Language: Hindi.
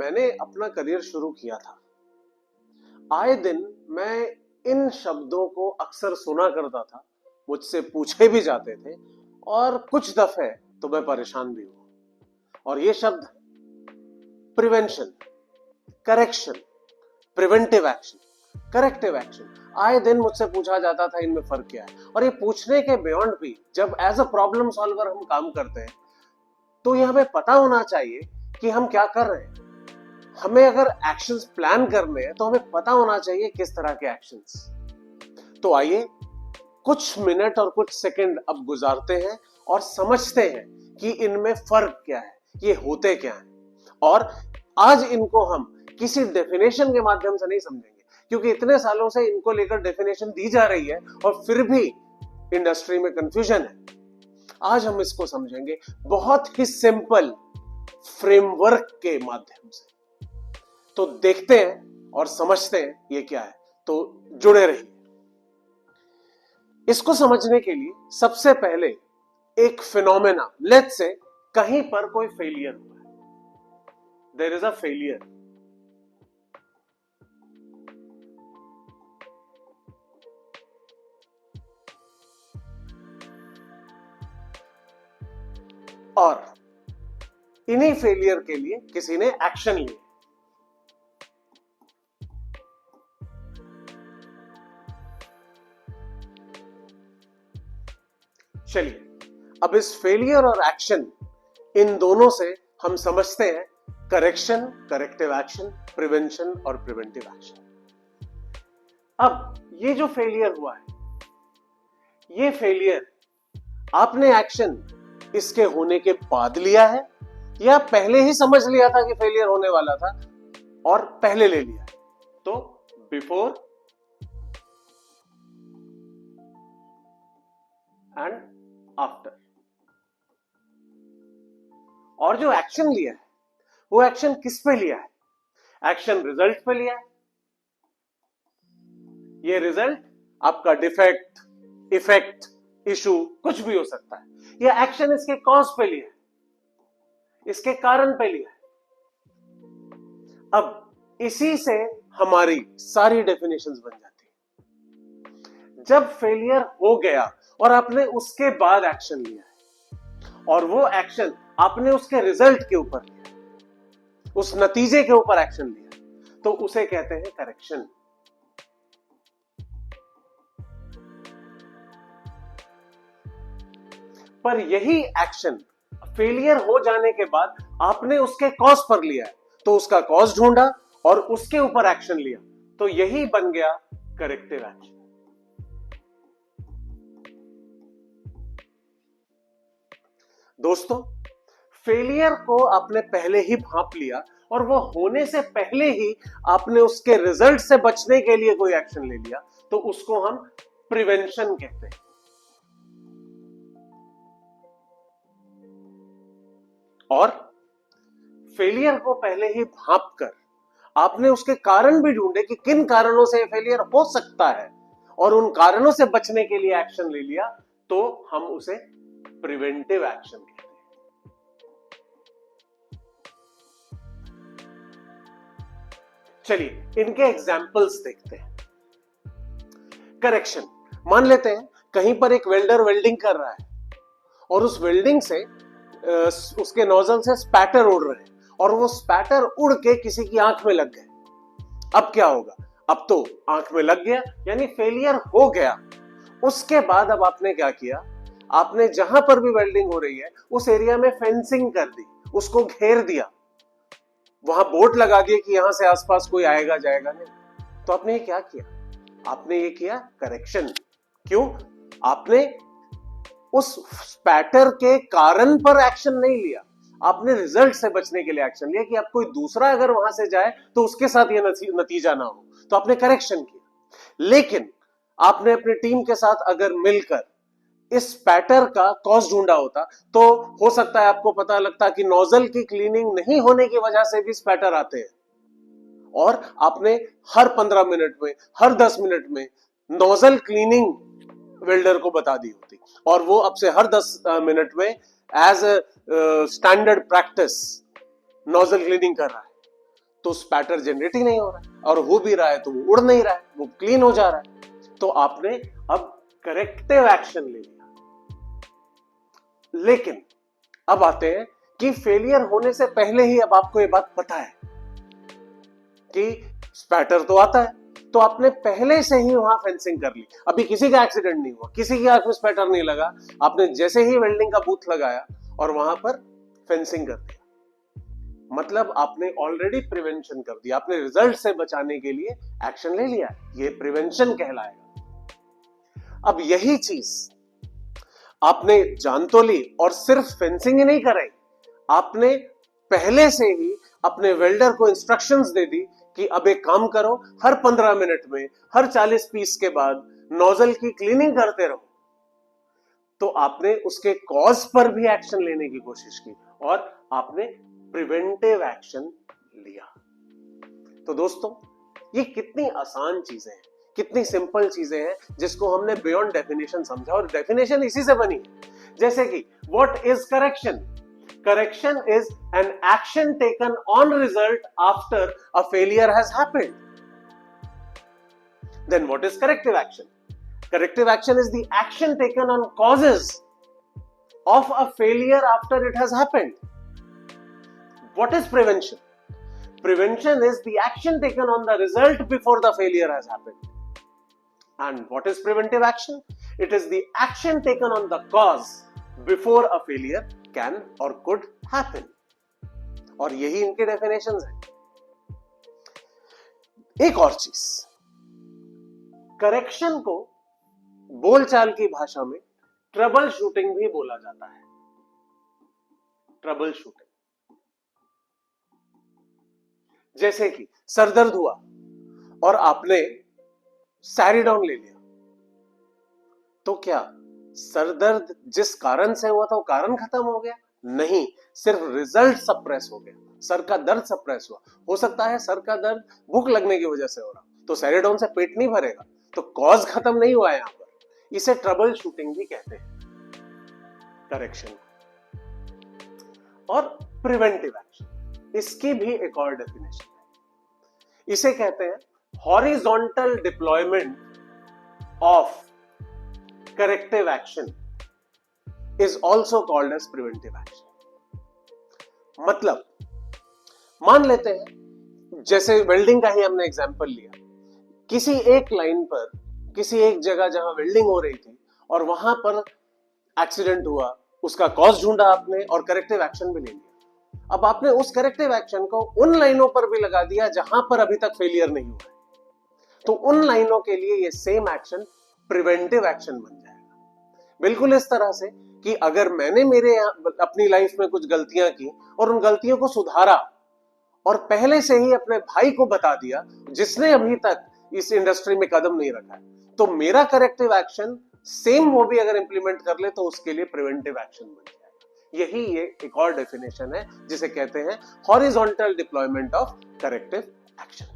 मैंने अपना करियर शुरू किया था, आए दिन मैं इन शब्दों को अक्सर सुना करता था, मुझसे पूछे भी जाते थे और कुछ दफे तो मैं परेशान भी हुआ। और ये शब्द prevention, correction, preventive action, corrective action, आए दिन मुझसे पूछा जाता था इनमें फर्क क्या है। और ये पूछने के बियॉन्ड भी जब एज अ प्रॉब्लम सॉल्वर हम काम करते हैं तो ये हमें पता होना चाहिए कि हम क्या कर रहे हैं। हमें अगर एक्शंस प्लान करने हैं तो हमें पता होना चाहिए किस तरह के एक्शंस। तो आइए कुछ मिनट और कुछ सेकंड अब गुजारते हैं और समझते हैं कि इनमें फर्क क्या है, ये होते क्या है। और आज इनको हम किसी डेफिनेशन के माध्यम से नहीं समझेंगे, क्योंकि इतने सालों से इनको लेकर डेफिनेशन दी जा रही है और फिर भी इंडस्ट्री में कंफ्यूजन है। आज हम इसको समझेंगे बहुत ही सिंपल फ्रेमवर्क के माध्यम से। तो देखते हैं और समझते हैं ये क्या है, तो जुड़े रहिए। इसको समझने के लिए सबसे पहले एक फिनोमेना, लेट्स से कहीं पर कोई फेलियर हुआ है, देयर इज अ फेलियर। और इन्हीं फेलियर के लिए किसी ने एक्शन लिया। चलिए अब इस फेलियर और एक्शन, इन दोनों से हम समझते हैं करेक्शन, करेक्टिव एक्शन, प्रिवेंशन और प्रिवेंटिव एक्शन। अब ये जो फेलियर हुआ है, ये फेलियर आपने एक्शन इसके होने के बाद लिया है या पहले ही समझ लिया था कि फेलियर होने वाला था और पहले ले लिया? तो बिफोर एंड आफ्टर। और जो एक्शन लिया है वो एक्शन किस पे लिया है? एक्शन रिजल्ट पे लिया है। ये रिजल्ट आपका डिफेक्ट, इफेक्ट, इशू कुछ भी हो सकता है। या एक्शन इसके कॉज पे लिया है, इसके कारण पे लिया है। अब इसी से हमारी सारी डेफिनेशंस बन जाती है। जब फेलियर हो गया और आपने उसके बाद एक्शन लिया है और वो एक्शन आपने उसके रिजल्ट के ऊपर लिया, उस नतीजे के ऊपर एक्शन लिया, तो उसे कहते हैं करेक्शन। पर यही एक्शन फेलियर हो जाने के बाद आपने उसके कॉज पर लिया है, तो उसका कॉज ढूंढा और उसके ऊपर एक्शन लिया, तो यही बन गया करेक्टिव एक्शन। दोस्तों, फेलियर को आपने पहले ही भांप लिया और वो होने से पहले ही आपने उसके रिजल्ट से बचने के लिए कोई एक्शन ले लिया, तो उसको हम प्रिवेंशन कहते हैं। और फेलियर को पहले ही भांप कर आपने उसके कारण भी ढूंढे कि किन कारणों से फेलियर हो सकता है और उन कारणों से बचने के लिए एक्शन ले लिया, तो हम उसे प्रिवेंटिव एक्शन कहते हैं। चलिए इनके एग्जाम्पल्स देखते हैं। करेक्शन, मान लेते हैं कहीं पर एक वेल्डर वेल्डिंग कर रहा है और उस वेल्डिंग से उसके नोजल से स्पैटर उड़ रहे हैं और वो स्पैटर उड़ के किसी की आंख में लग गए। अब क्या होगा? अब तो आंख में लग गया, यानी फेलियर हो गया। उसके बाद अब आपने क्या किया? आपने जहां पर भी वेल्डिंग हो रही है उस एरिया में फेंसिंग कर दी, उसको घेर दिया, वहां बोर्ड लगा दिया कि यहां से आसपास कोई आएगा जाएगा नहीं। तो आपने ये क्या किया? आपने ये किया करेक्शन। क्यों? आपने उस स्पैटर के कारण पर एक्शन नहीं लिया, आपने रिजल्ट से बचने के लिए एक्शन लिया कि अब कोई दूसरा अगर वहां से जाए तो उसके साथ ये नतीजा ना हो, तो आपने करेक्शन किया। लेकिन आपने अपनी टीम के साथ अगर मिलकर इस स्पैटर का कॉज ढूंढा होता तो हो सकता है आपको पता लगता कि नोजल की क्लीनिंग नहीं होने की वजह से भी स्पैटर आते हैं, और आपने हर 15 मिनट में, हर 10 मिनट में नोजल क्लीनिंग वेल्डर को बता दी होती और वो अब से हर 10 मिनट में as a standard practice nozzle cleaning कर रहा है। तो स्पैटर जनरेट ही नहीं हो रहा है, और हो भी रहा है तो वो उड़ नहीं रहा है, वो क्लीन हो जा रहा है। तो आपने अब करेक्टिव एक्शन ले लिया। लेकिन अब आते हैं कि फेलियर होने से पहले ही अब आपको ये बात पता है कि स्पैटर तो आता है, तो आपने पहले से ही वहां फेंसिंग कर ली। अभी किसी का एक्सीडेंट नहीं हुआ, किसी की आंख में स्पैटर नहीं लगा, आपने जैसे ही वेल्डिंग का बूथ लगाया और वहां पर फेंसिंग कर दिया, मतलब आपने ऑलरेडी प्रिवेंशन कर दिया, आपने रिजल्ट से बचाने के लिए एक्शन ले लिया। ये प्रिवेंशन कहलाएगा। अब यही चीज आपने जान तो ली और सिर्फ फेंसिंग ही नहीं कराई, आपने पहले से ही अपने वेल्डर को इंस्ट्रक्शंस दे दी कि अब एक काम करो, हर 15 मिनट में, हर 40 पीस के बाद नोजल की क्लीनिंग करते रहो। तो आपने उसके कॉज पर भी एक्शन लेने की कोशिश की और आपने प्रिवेंटिव एक्शन लिया। तो दोस्तों, ये कितनी आसान चीजें हैं, कितनी सिंपल चीजें हैं जिसको हमने बियॉन्ड डेफिनेशन समझा, और डेफिनेशन इसी से बनी है। जैसे कि what is correction? Correction is an action taken on result after a failure has happened. Then what is corrective action? Corrective action is the action taken on causes of a failure after it has happened. What is prevention? Prevention is the action taken on the result before the failure has happened. And what is preventive action? It is the action taken on the cause before a failure can or could happen. और यही इनके डेफिनेशंस हैं। एक और चीज, करेक्शन को बोलचाल की भाषा में ट्रबल शूटिंग भी बोला जाता है। ट्रबल शूटिंग, जैसे कि सरदर्द हुआ और आपने सैरिडॉन ले लिया, तो क्या सरदर्द जिस कारण से हुआ था वो कारण खत्म हो गया? नहीं, सिर्फ रिजल्ट सप्रेस हो गया, सर का दर्द सप्रेस हुआ। हो सकता है सर का दर्द भूख लगने की वजह से हो रहा, तो सैरिडॉन से पेट नहीं भरेगा, तो कॉज खत्म नहीं हुआ है यहां पर। इसे ट्रबल शूटिंग भी कहते हैं, करेक्शन। और प्रिवेंटिव एक्शन, इसकी भी एक और डेफिनेशन है। इसे कहते हैं horizontal deployment of corrective action is also called as preventive action। मतलब मान लेते हैं, जैसे वेल्डिंग का ही हमने एग्जांपल लिया, किसी एक लाइन पर, किसी एक जगह जहां वेल्डिंग हो रही थी और वहां पर एक्सीडेंट हुआ, उसका कॉज ढूंढा आपने और करेक्टिव एक्शन भी ले लिया। अब आपने उस करेक्टिव एक्शन को उन लाइनों पर भी लगा दिया जहां पर अभी तक फेलियर नहीं हुआ है, तो उन लाइनों के लिए ये सेम एक्शन प्रिवेंटिव एक्शन बन जाएगा। बिल्कुल इस तरह से कि अगर मैंने अपनी लाइफ में कुछ गलतियां की और उन गलतियों को सुधारा और पहले से ही अपने भाई को बता दिया जिसने अभी तक इस इंडस्ट्री में कदम नहीं रखा है, तो मेरा करेक्टिव एक्शन सेम वो भी अगर इंप्लीमेंट कर ले तो उसके लिए प्रिवेंटिव एक्शन बन जाएगा। यही ये एक और डेफिनेशन है जिसे कहते हैं horizontal deployment of corrective action.